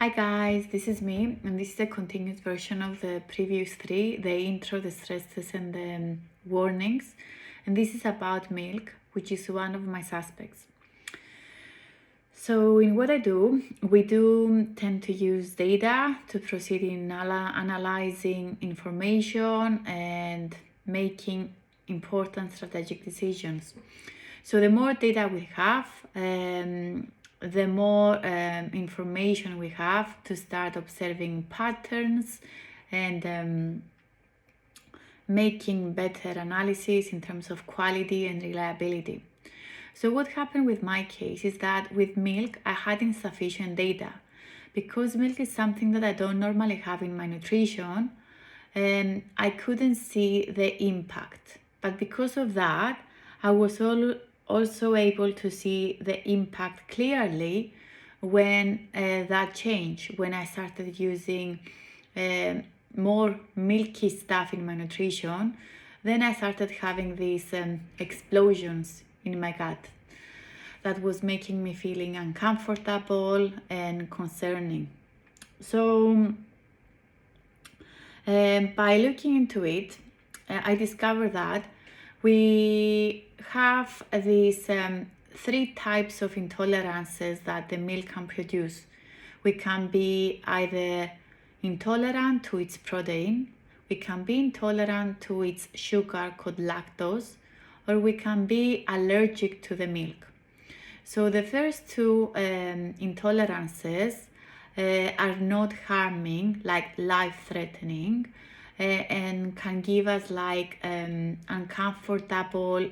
Hi guys, this is me, and this is a continuous version of the previous three, the intro, the stresses, and the warnings. And this is about milk, which is one of my suspects. So in what I do, we do tend to use data to proceed in analyzing information and making important strategic decisions. So the more data we have, the more information we have to start observing patterns and making better analysis in terms of quality and reliability. So what happened with my case is that with milk, I had insufficient data. Because milk is something that I don't normally have in my nutrition, I couldn't see the impact. But because of that, I was also able to see the impact clearly when that changed, when I started using more milky stuff in my nutrition. Then I started having these explosions in my gut that was making me feeling uncomfortable and concerning. So by looking into it, I discovered that we have these three types of intolerances that the milk can produce. We can be either intolerant to its protein, we can be intolerant to its sugar called lactose, or we can be allergic to the milk. So the first two intolerances are not harming, like life-threatening, and can give us like uncomfortable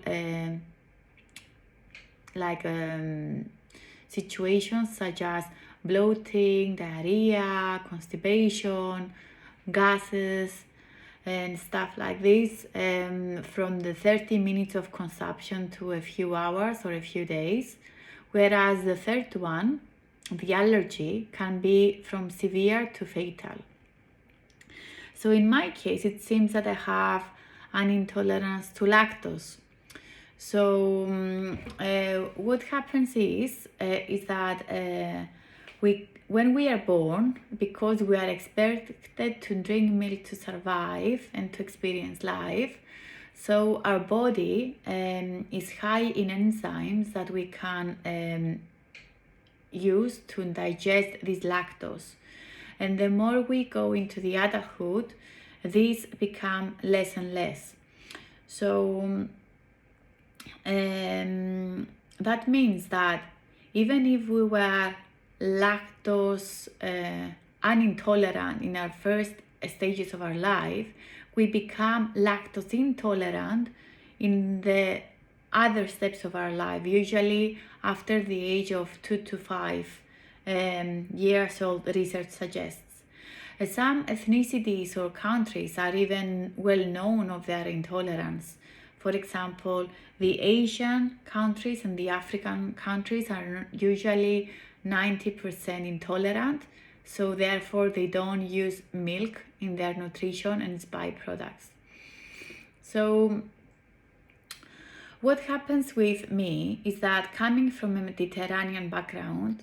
situations such as bloating, diarrhea, constipation, gases, and stuff like this from the 30 minutes of consumption to a few hours or a few days. Whereas the third one, the allergy, can be from severe to fatal. So in my case, it seems that I have an intolerance to lactose. So what happens is that when we are born, because we are expected to drink milk to survive and to experience life, so our body is high in enzymes that we can use to digest this lactose. And the more we go into the adulthood, these become less and less. So that means that even if we were lactose unintolerant in our first stages of our life, we become lactose intolerant in the other steps of our life, usually after the age of 2 to 5 years old, research suggests. Some ethnicities or countries are even well known of their intolerance. For example, the Asian countries and the African countries are usually 90% intolerant, so therefore they don't use milk in their nutrition and its byproducts. So what happens with me is that, coming from a Mediterranean background,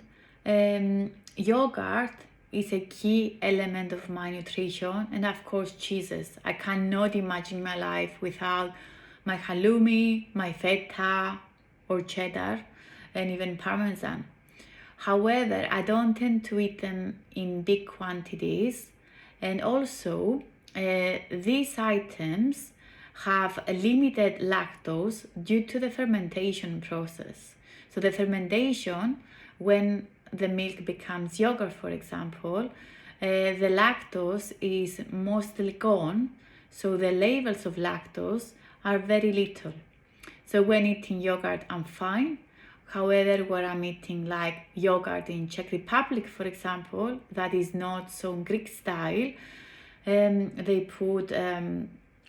yogurt is a key element of my nutrition, and of course cheeses. I cannot imagine my life without my halloumi, my feta or cheddar, and even parmesan. However, I don't tend to eat them in big quantities, and also these items have a limited lactose due to the fermentation process. So the fermentation, when the milk becomes yogurt, for example, the lactose is mostly gone, so the levels of lactose are very little. So when eating yogurt, I'm fine. However, when I'm eating like yogurt in Czech Republic, for example, that is not so Greek style, they put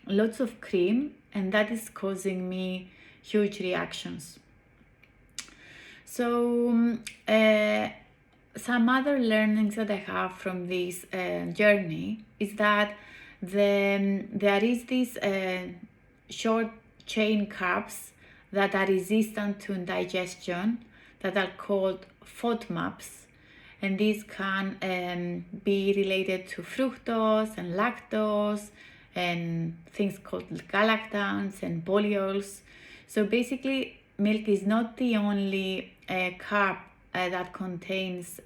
lots of cream, and that is causing me huge reactions. So some other learnings that I have from this journey is that there is this short chain carbs that are resistant to indigestion that are called FODMAPs, and this can be related to fructose and lactose and things called galactans and polyols. So basically, milk is not the only carb that contains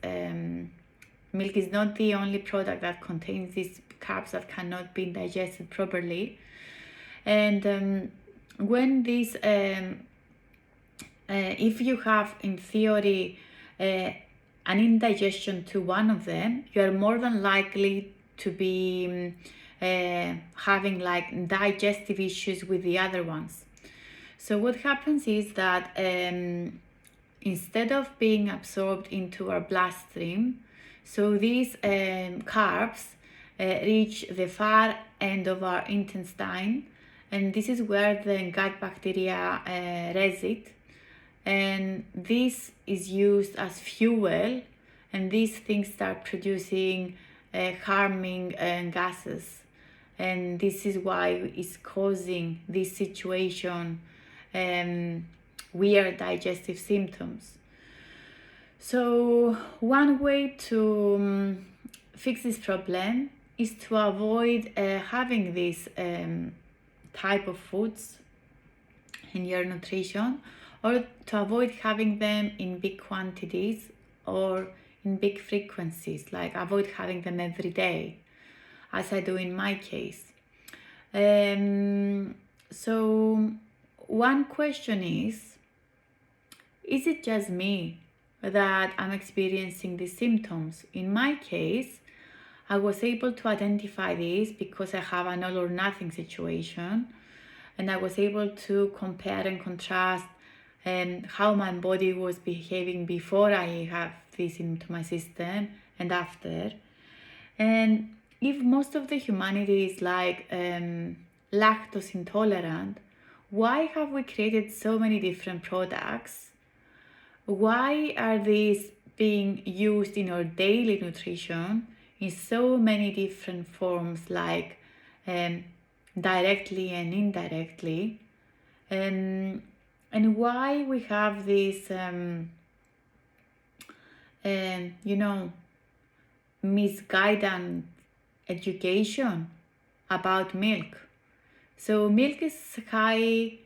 milk is not the only product that contains these carbs that cannot be digested properly. And when this if you have in theory an indigestion to one of them, you are more than likely to be having like digestive issues with the other ones. So what happens is that instead of being absorbed into our bloodstream, so these carbs reach the far end of our intestine, and this is where the gut bacteria reside, and this is used as fuel, and these things start producing harming gases, and this is why it's causing this situation, weird digestive symptoms. So one way to fix this problem is to avoid having this type of foods in your nutrition, or to avoid having them in big quantities or in big frequencies, like avoid having them every day, as I do in my case. So one question is it just me that I'm experiencing these symptoms? In my case, I was able to identify this because I have an all or nothing situation, and I was able to compare and contrast how my body was behaving before I have this into my system and after. And if most of the humanity is like lactose intolerant, why have we created so many different products? Why are these being used in our daily nutrition in so many different forms, like directly and indirectly? And why we have this, misguided education about milk. So milk is high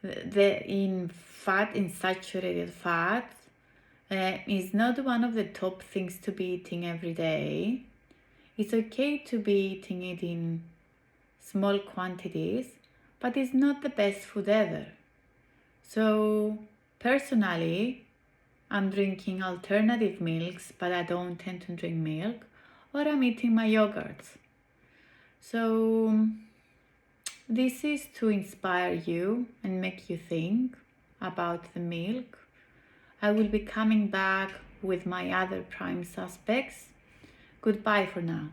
in fat, in saturated fat. Is not one of the top things to be eating every day. It's okay to be eating it in small quantities, but it's not the best food ever. So personally, I'm drinking alternative milks, but I don't tend to drink milk, or I'm eating my yogurts. So this is to inspire you and make you think about the milk. I will be coming back with my other prime suspects. Goodbye for now.